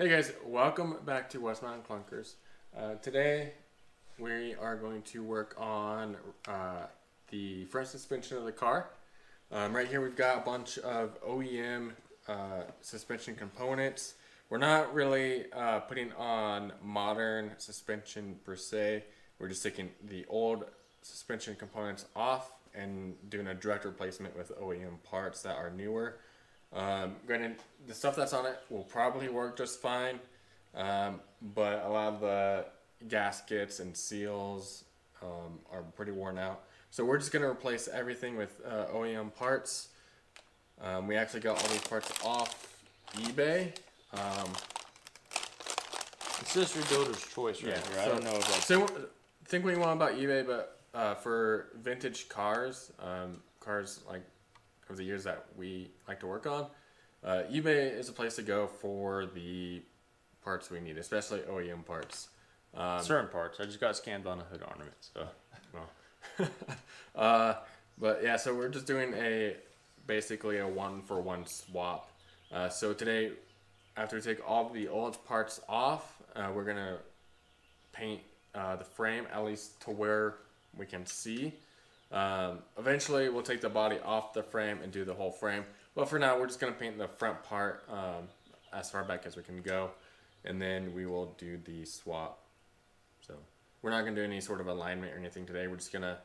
Hey guys, welcome back to West Mountain Clunkers. Today we are going to work on the front suspension of the car. Right here we've got a bunch of OEM suspension components. We're not really putting on modern suspension per se. We're just taking the old suspension components off and doing a direct replacement with OEM parts that are newer. Granted, the stuff that's on it will probably work just fine, but a lot of the gaskets and seals are pretty worn out. So we're just going to replace everything with OEM parts. We actually got all these parts off eBay. It's just your builder's choice right here. I don't know if that's... So think what you want about eBay, but for vintage cars, cars like of the years that we like to work on, eBay is a place to go for the parts we need, especially OEM parts. Certain parts. I just got scammed on a hood ornament, so. Well. But yeah, so we're just doing basically a 1-for-1 swap. So today, after we take all the old parts off, we're gonna paint the frame at least to where we can see. Eventually we'll take the body off the frame and do the whole frame, but for now we're just going to paint the front part as far back as we can go, and then we will do the swap. So we're not going to do any sort of alignment or anything today. We're just going to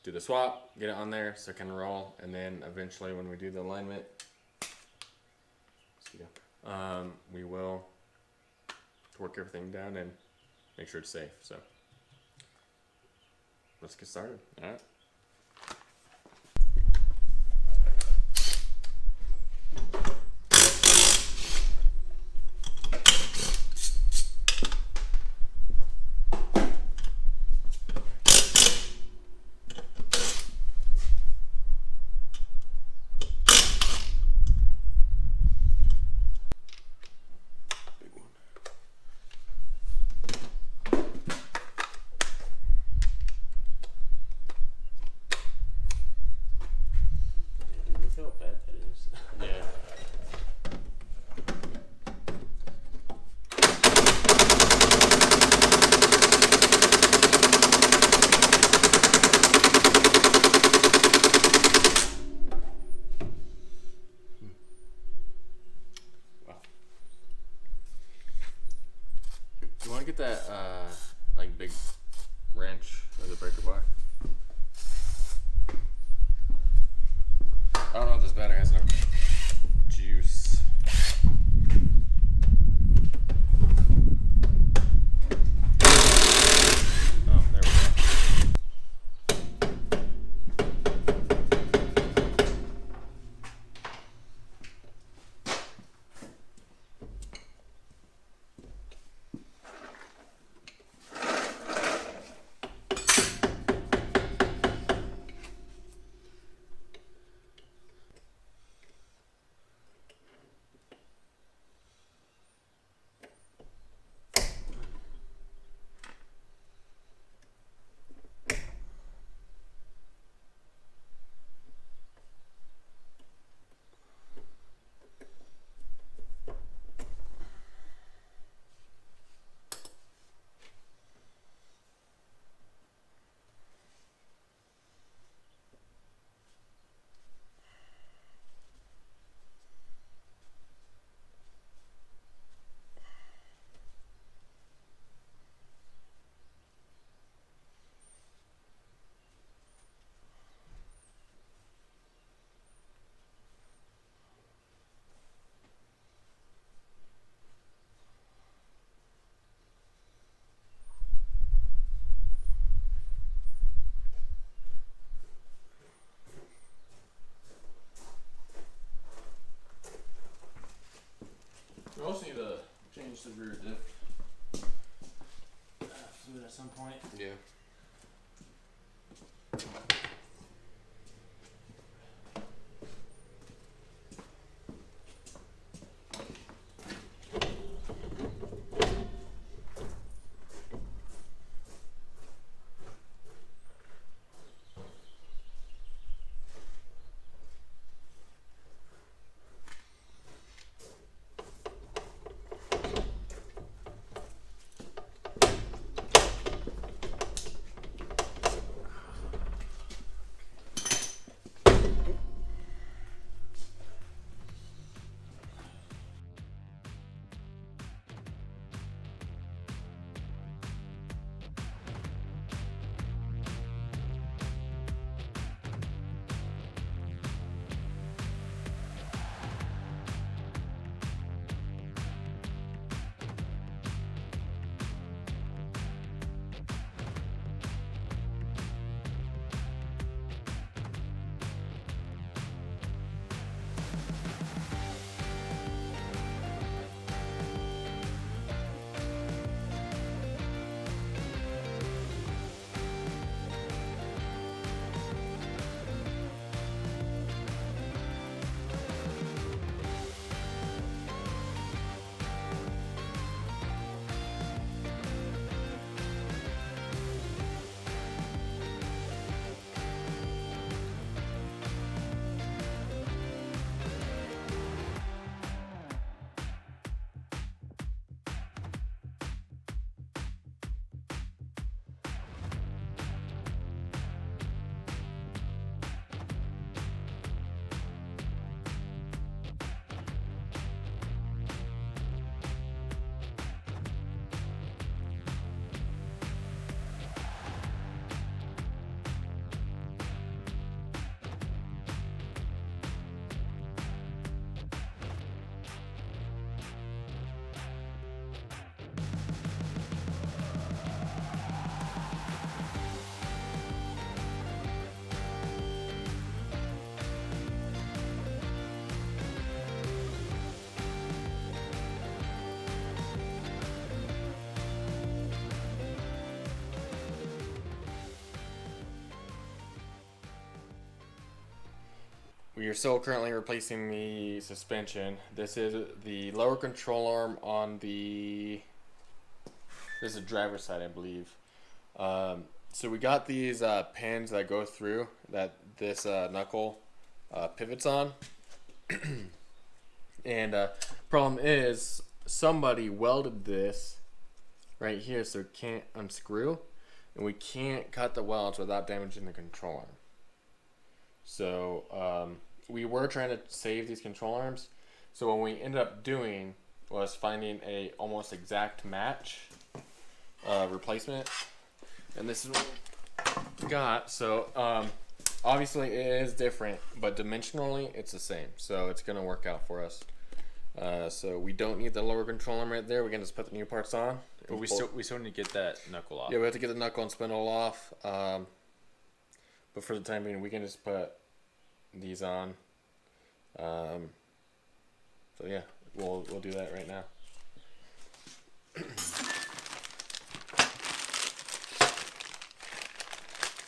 do the swap, get it on there so it can roll, and then eventually when we do the alignment, we will work everything down and make sure it's safe. So let's get started. All right. You want to get that like big wrench or the breaker bar? I don't know if this battery has enough juice. Oh, there we go. We also need to change the rear diff fluid at some point. Yeah. we are still currently replacing the suspension. This is the lower control arm on the. This is the driver's side, I believe. So we got these pins that go through that this knuckle pivots on. And problem is somebody welded this right here so it can't unscrew, and we can't cut the welds without damaging the control arm. So we were trying to save these control arms. So what we ended up doing was finding a almost exact match replacement, and this is what we got. So obviously it is different, but dimensionally it's the same, so it's gonna work out for us. So we don't need the lower control arm right there. We can just put the new parts on. But we still need to get that knuckle off. Yeah, we have to get the knuckle and spindle off. But for the time being, we can just put these on. So yeah, we'll do that right now.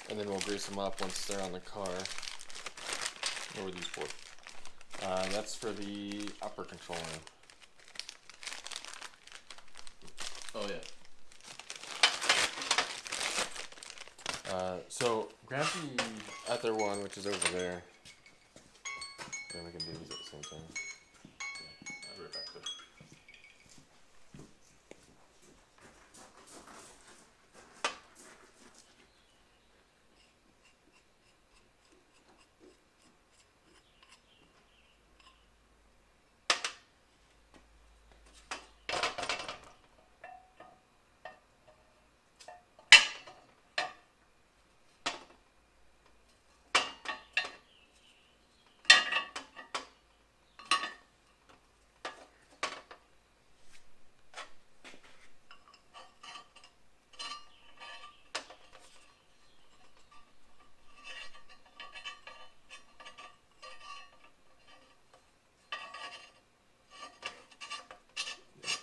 And then we'll grease them up once they're on the car. What were these for? That's for the upper control arm. Oh yeah. So grab the other one, which is over there. And we can do these at the same time. I'll be right back there.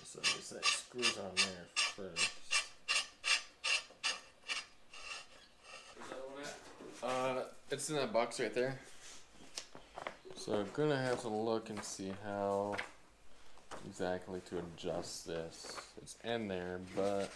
So just that screws on there first. It's in that box right there. So I'm gonna have to look and see how exactly to adjust this. It's in there, but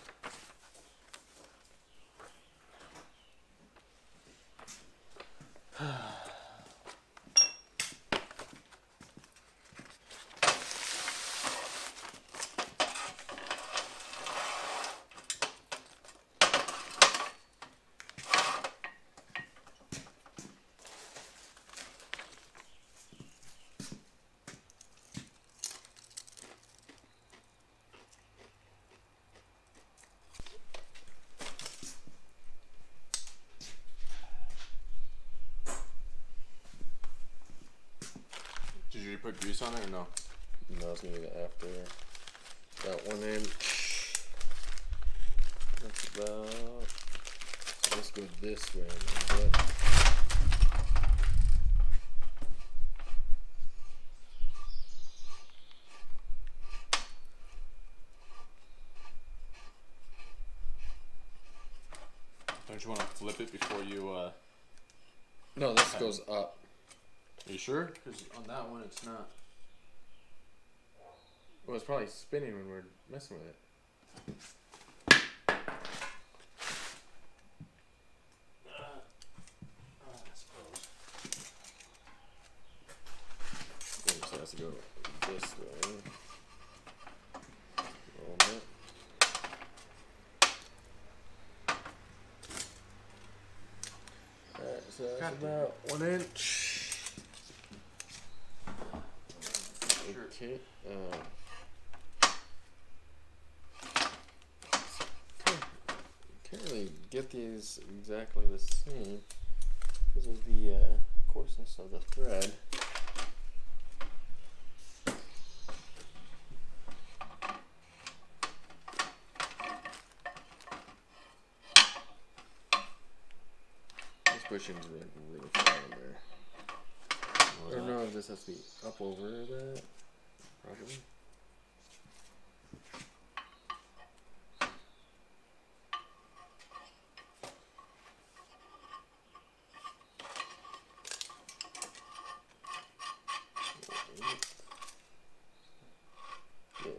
did you put grease on it or no? No, it's gonna be the after. About 1 inch. That's about. So let's go this way a little bit. Don't you want to flip it before you? No, this goes up. Are you sure? Because on that one, it's not. Well, it's probably spinning when we're messing with it. I suppose. It just has to go this way. A little bit. Alright, so that's about 1 inch. Okay. Can't really get these exactly the same because of the coarseness of the thread. This bushing's really far in there. I don't know if this has to be up over that. Probably.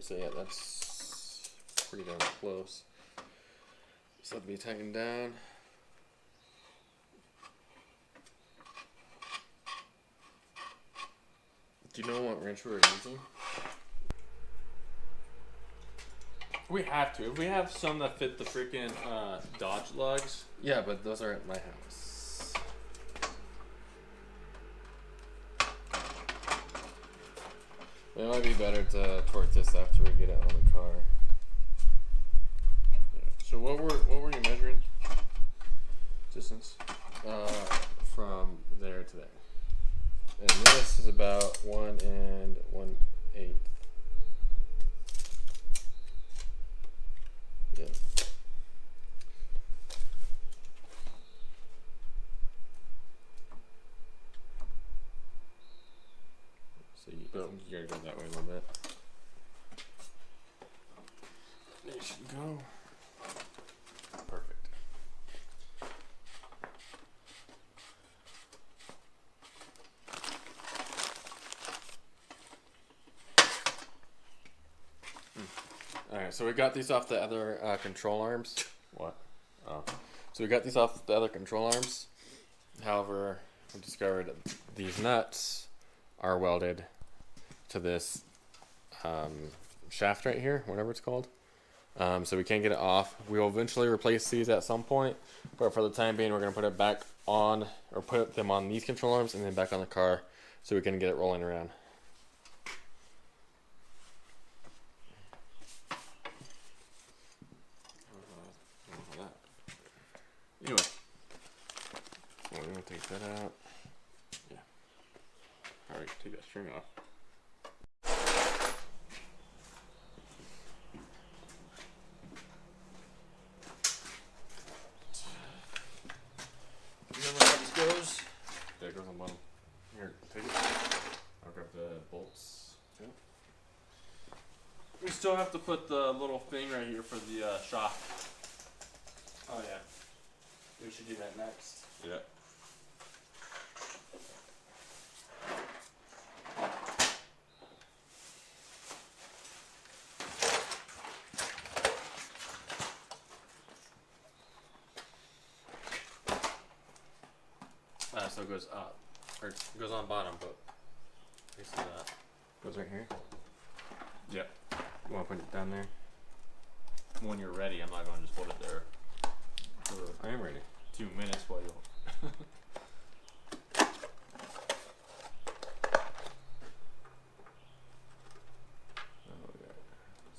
So yeah, that's pretty damn close. So it'll be tightened down. Do you know what wrench we were using? We have to. If we have some that fit the freaking Dodge lugs. Yeah, but those are at my house. It might be better to torque this after we get it on the car. Yeah. So what were you measuring? Distance? From there to there. And this is about 1 1/8. Yeah. So you gotta go that way a little bit. There you should go. Perfect. Alright, so we got these off the other control arms. What? Oh. So we got these off the other control arms. However, we discovered these nuts are welded to this shaft right here, whatever it's called. So we can't get it off. We will eventually replace these at some point, but for the time being, we're going to put it back on, or put them on these control arms and then back on the car so we can get it rolling around. Anyway, we're going to take that out. Yeah. Alright, take that string off. Remember how this goes? Yeah, it goes on the bottom. Here, take it. I'll grab the bolts. Yep. We still have to put the little thing right here for the shock. Oh yeah. We should do that next. Yeah. So it goes up, or it goes on bottom, but this is Goes right here. Yep. You want to put it down there? When you're ready, I'm not going to just hold it there for I am ready. 2 minutes while you. Oh yeah.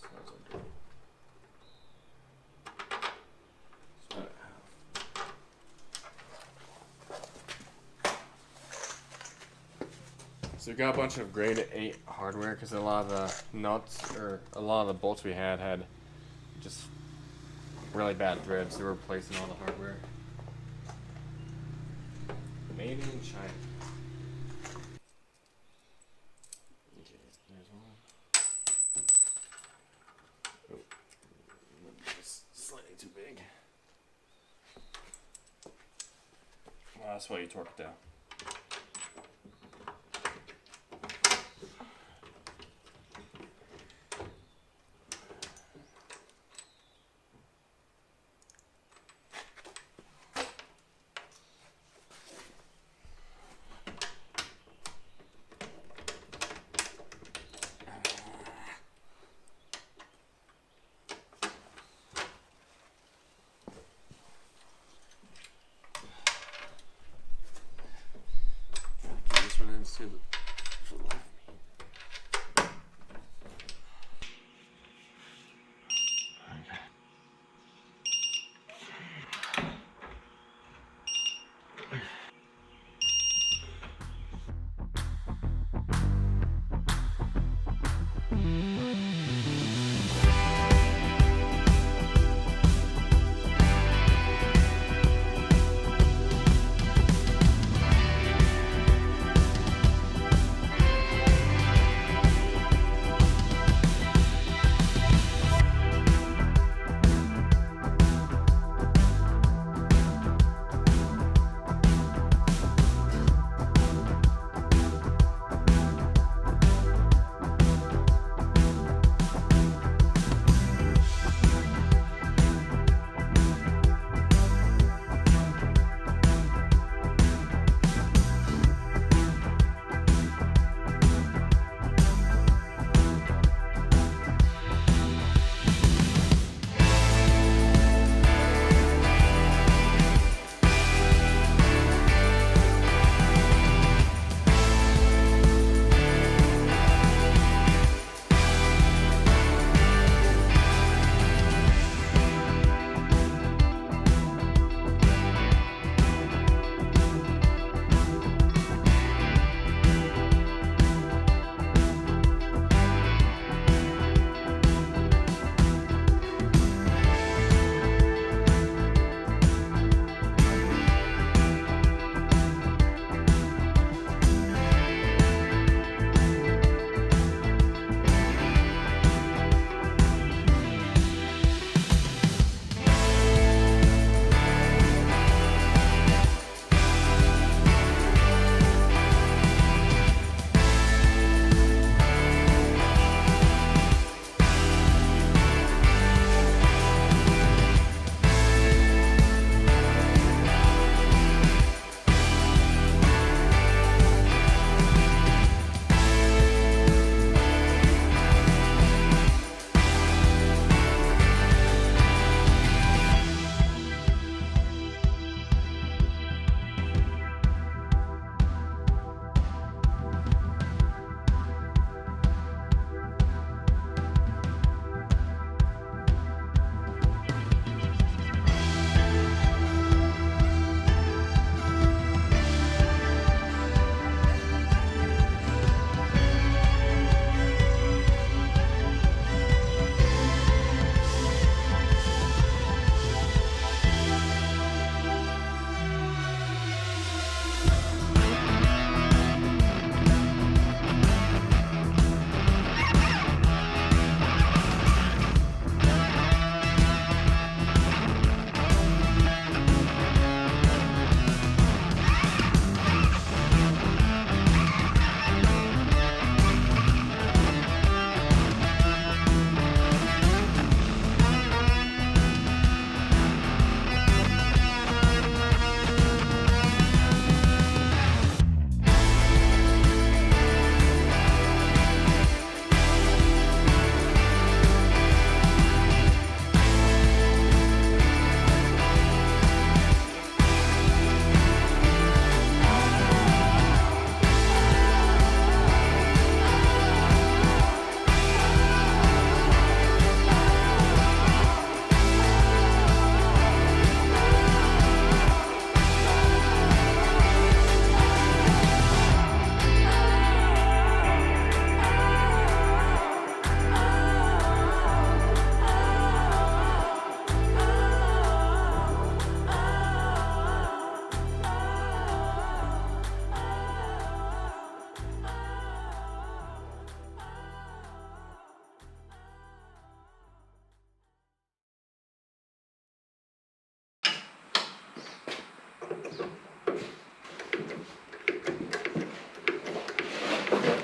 Sounds like it. Split it in half. So we got a bunch of grade 8 hardware because a lot of the nuts or a lot of the bolts we had just really bad threads. So we're replacing all the hardware. Made in China. Okay, there's one. Oh, it's slightly too big. Well, that's why you torque it down.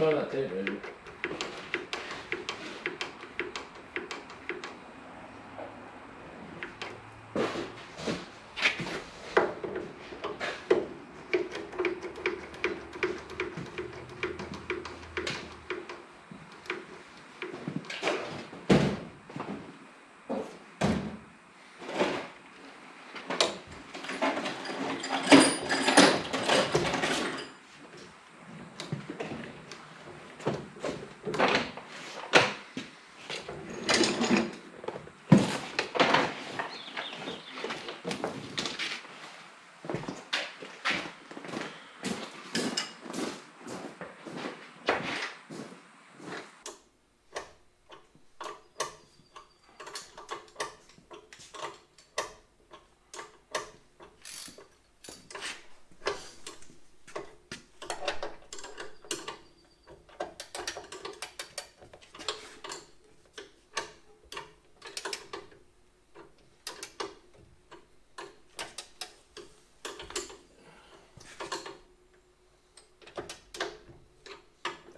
try that tape, baby.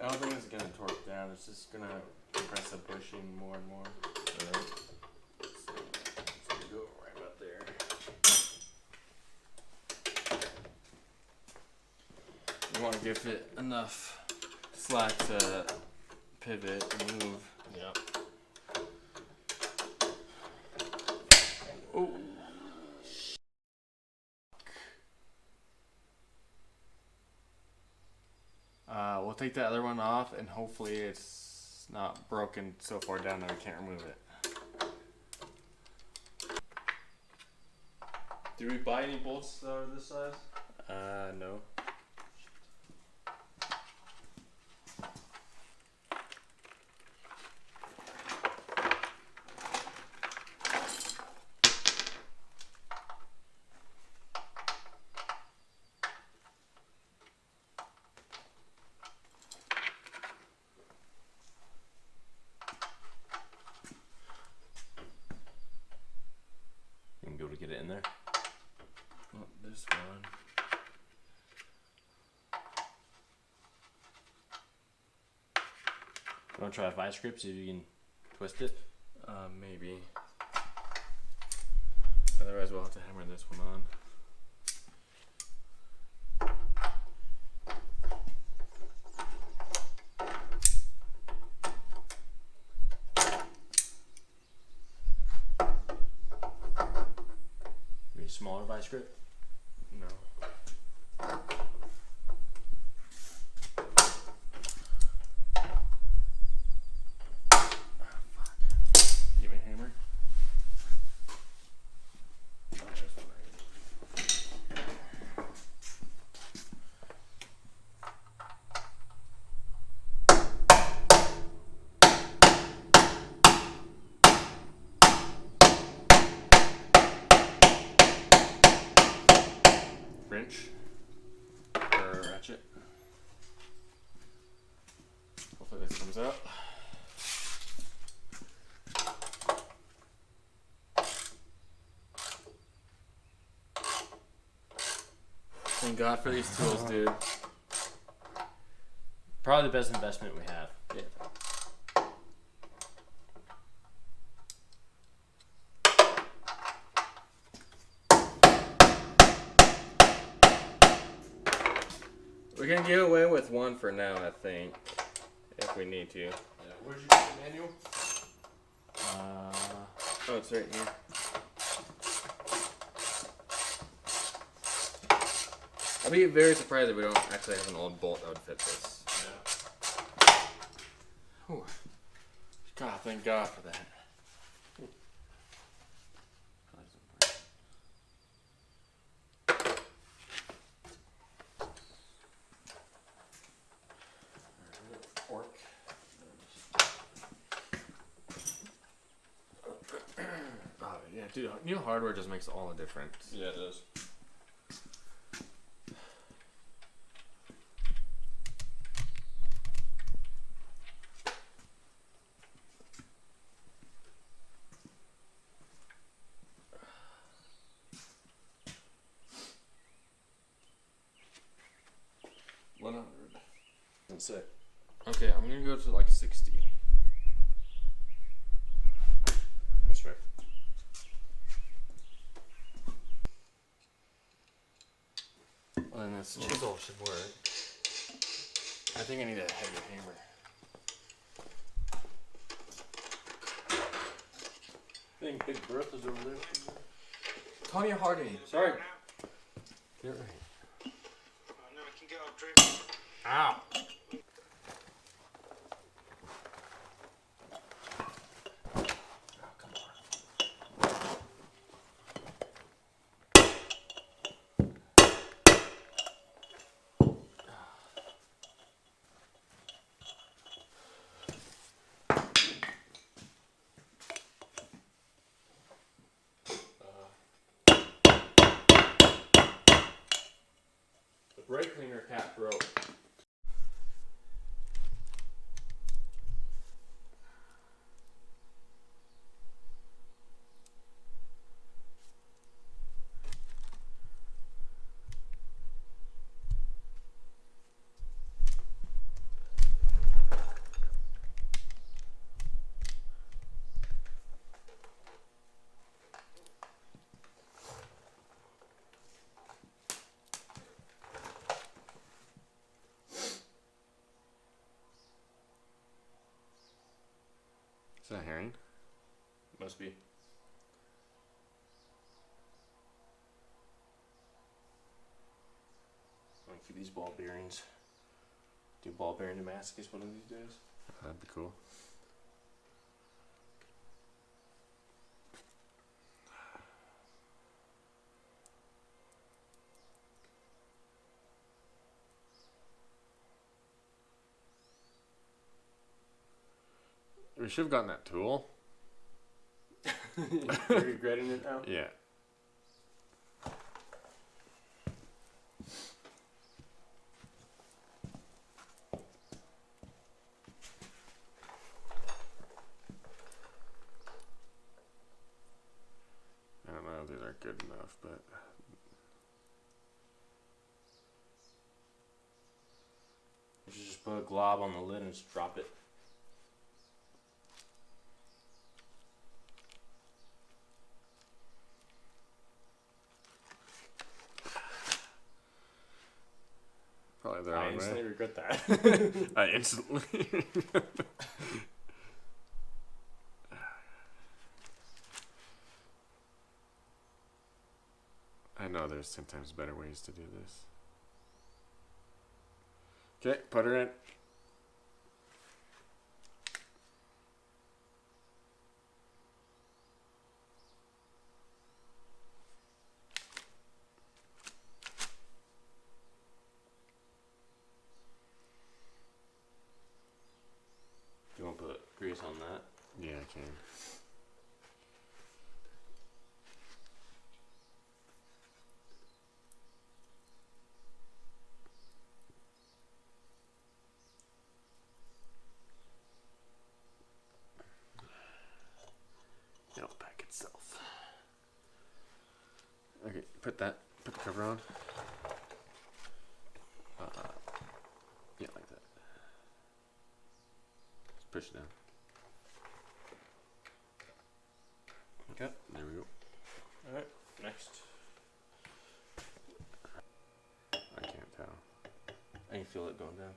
I don't think it's gonna torque down. It's just gonna compress the bushing more and more. Alright. So it's gonna go right about there. You want to give it enough slack to pivot and move. Yep. Oh. We'll take that other one off, and hopefully it's not broken so far down that we can't remove it. Did we buy any bolts that are this size? No. You gonna be able to get it in there? Not this one. You wanna try a vice grip, see if you can twist it? Maybe. Otherwise we'll have to hammer this one on. Maybe smaller vice grip? No. Give me a hammer. Oh, there's one right here. Wrench or ratchet. Hopefully this comes out. Thank God for these tools, dude. Probably the best investment we have. Yeah. We can get away with one for now, I think, if we need to. Yeah, where'd you get the manual? Oh, it's right here. I'd be very surprised if we don't actually have an old bolt that would fit this. Yeah. Whew. God, thank God for that. Fork. Oh, yeah, dude, new hardware just makes all the difference. Yeah, it does. $100. That's it. Okay, I'm gonna go to like 60. That's right. Well, then this Chisel should work. I think I need a heavier hammer. I think Big Bertha's over there. Tanya Harding. Sorry. You're right. Now I can get our drink. Ow. Oh, come on. The brake cleaner cap broke. Is that herring? Must be. I'm gonna keep these ball bearings. Do ball bearing Damascus one of these days. That'd be cool. We should have gotten that tool. You're regretting it now? Yeah. I don't know if these are good enough, but You should just put a glob on the lid and just drop it. probably the I wrong instantly way. regret that. I instantly. I know there's 10 times better ways to do this. Okay, put her in. You want to put grease on that? Yeah, I can. It'll pack itself. Okay, put the cover on. Yeah, like that. Just push it down. Okay. There we go. Alright, next. I can't tell. I can feel it going down.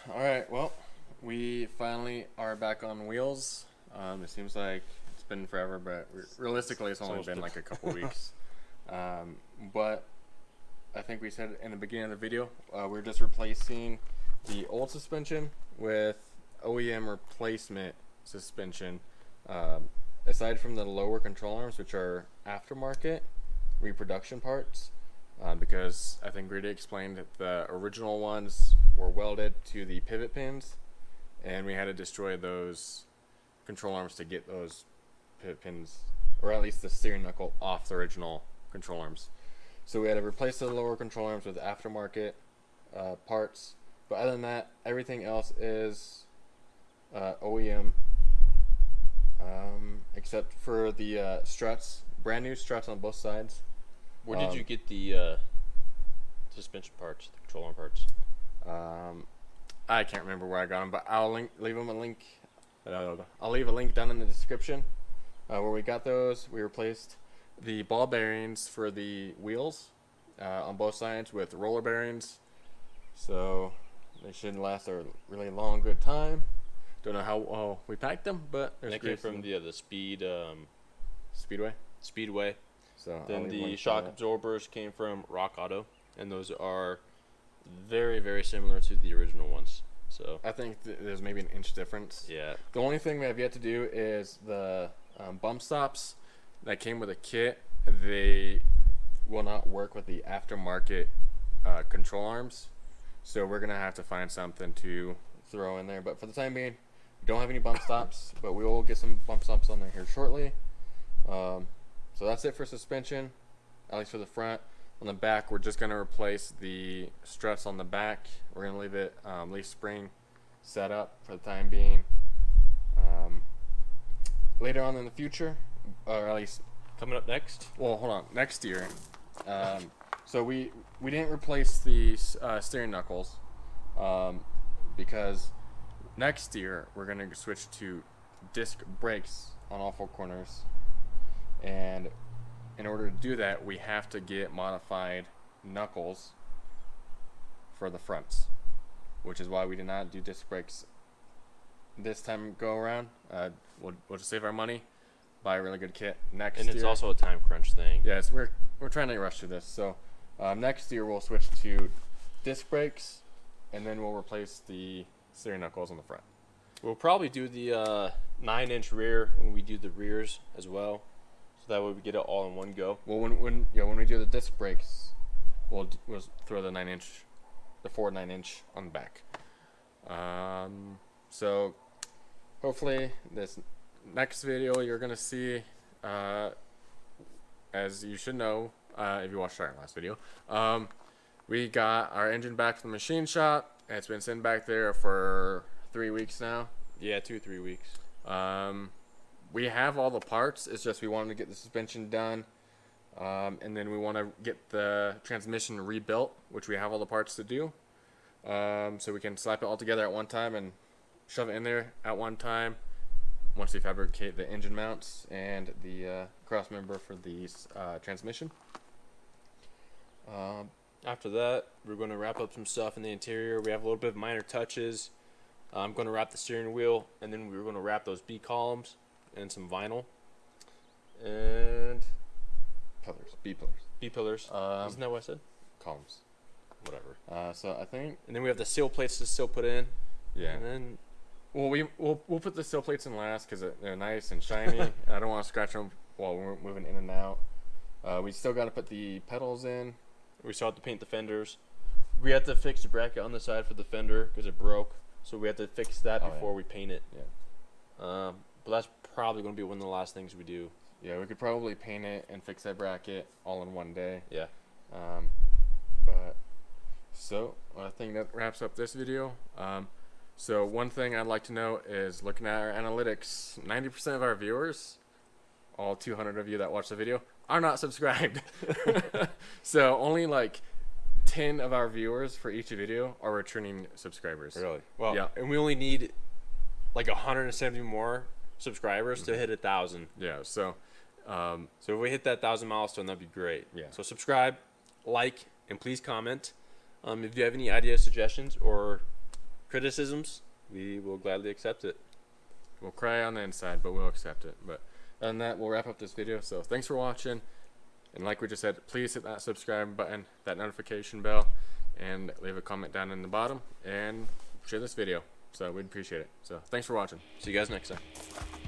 Alright, well, we finally are back on wheels. It seems like it's been forever, but realistically it's only been like a couple weeks. But I think we said in the beginning of the video, we're just replacing the old suspension with OEM replacement suspension. Aside from the lower control arms, which are aftermarket reproduction parts, because I think Grady explained that the original ones were welded to the pivot pins, and we had to destroy those control arms to get those pivot pins, or at least the steering knuckle, off the original control arms. So we had to replace the lower control arms with aftermarket parts. But other than that, everything else is OEM, except for the struts, brand new struts on both sides. Where did you get the suspension parts, the control arm parts? I can't remember where I got them, but I'll leave them a link. I'll leave a link down in the description where we got those. We replaced the ball bearings for the wheels on both sides with roller bearings, so they should last a really long, good time. Don't know how well we packed them, but They came from the Speedway. So then the shock absorbers came from Rock Auto, and those are very, very similar to the original ones. So I think there's maybe an inch difference. yeah, The only thing we have yet to do is the bump stops that came with a kit. They will not work with the aftermarket control arms, so we're gonna have to find something to throw in there. But for the time being, we don't have any bump stops, but we will get some bump stops on there here shortly. So that's it for suspension, at least for the front. On the back, we're just gonna replace the struts on the back. We're gonna leave it leaf spring set up for the time being. Later on in the future, or at least, coming up next. well, hold on, next year. So we didn't replace the steering knuckles because next year we're gonna switch to disc brakes on all four corners, and in order to do that, we have to get modified knuckles for the fronts, which is why we did not do disc brakes this time go around. We'll just save our money, buy a really good kit next year. And it's also a time crunch thing. Yes, we're trying to rush through this. So next year we'll switch to disc brakes, and then we'll replace the steering knuckles on the front. We'll probably do the 9-inch rear when we do the rears as well, so that way we get it all in one go. Well, when we do the disc brakes, we'll throw the 9-inch, the forward 9-inch on the back. So hopefully this next video you're gonna see, as you should know if you watched our last video, we got our engine back from the machine shop. It's been sitting back there for 3 weeks now. Yeah, 2 or 3 weeks. We have all the parts. It's just we wanted to get the suspension done, and then we want to get the transmission rebuilt, which we have all the parts to do. So we can slap it all together at one time and shove it in there at one time once we fabricate the engine mounts and the cross member for the transmission. After that, we're going to wrap up some stuff in the interior. We have a little bit of minor touches. I'm going to wrap the steering wheel, and then we're going to wrap those B columns and some vinyl. And B pillars, isn't that what I said? columns. Whatever. So I think, And then we have the seal plates to still put in. yeah. And then We'll put the sill plates in last because they're nice and shiny. And I don't want to scratch them while we're moving in and out. We still got to put the pedals in. we still have to paint the fenders. We have to fix the bracket on the side for the fender because it broke. So we have to fix that before we paint it. Yeah. But that's probably going to be one of the last things we do. Yeah, we could probably paint it and fix that bracket all in one day. Yeah. But so I think that wraps up this video. So one thing I'd like to know is, looking at our analytics, 90% of our viewers, all 200 of you that watch the video, are not subscribed. So only like 10 of our viewers for each video are returning subscribers. Really? Well, Yeah. and we only need like 170 more subscribers to hit 1,000. Yeah, so So if we hit that 1,000 milestone, that'd be great. Yeah. So subscribe, like, and please comment. If you have any ideas, suggestions, or criticisms, we will gladly accept it. we'll cry on the inside, but we'll accept it. But other than that, we'll wrap up this video. So thanks for watching. And like we just said, please hit that subscribe button, that notification bell, and leave a comment down in the bottom, and share this video. So we'd appreciate it. So thanks for watching. See you guys next time.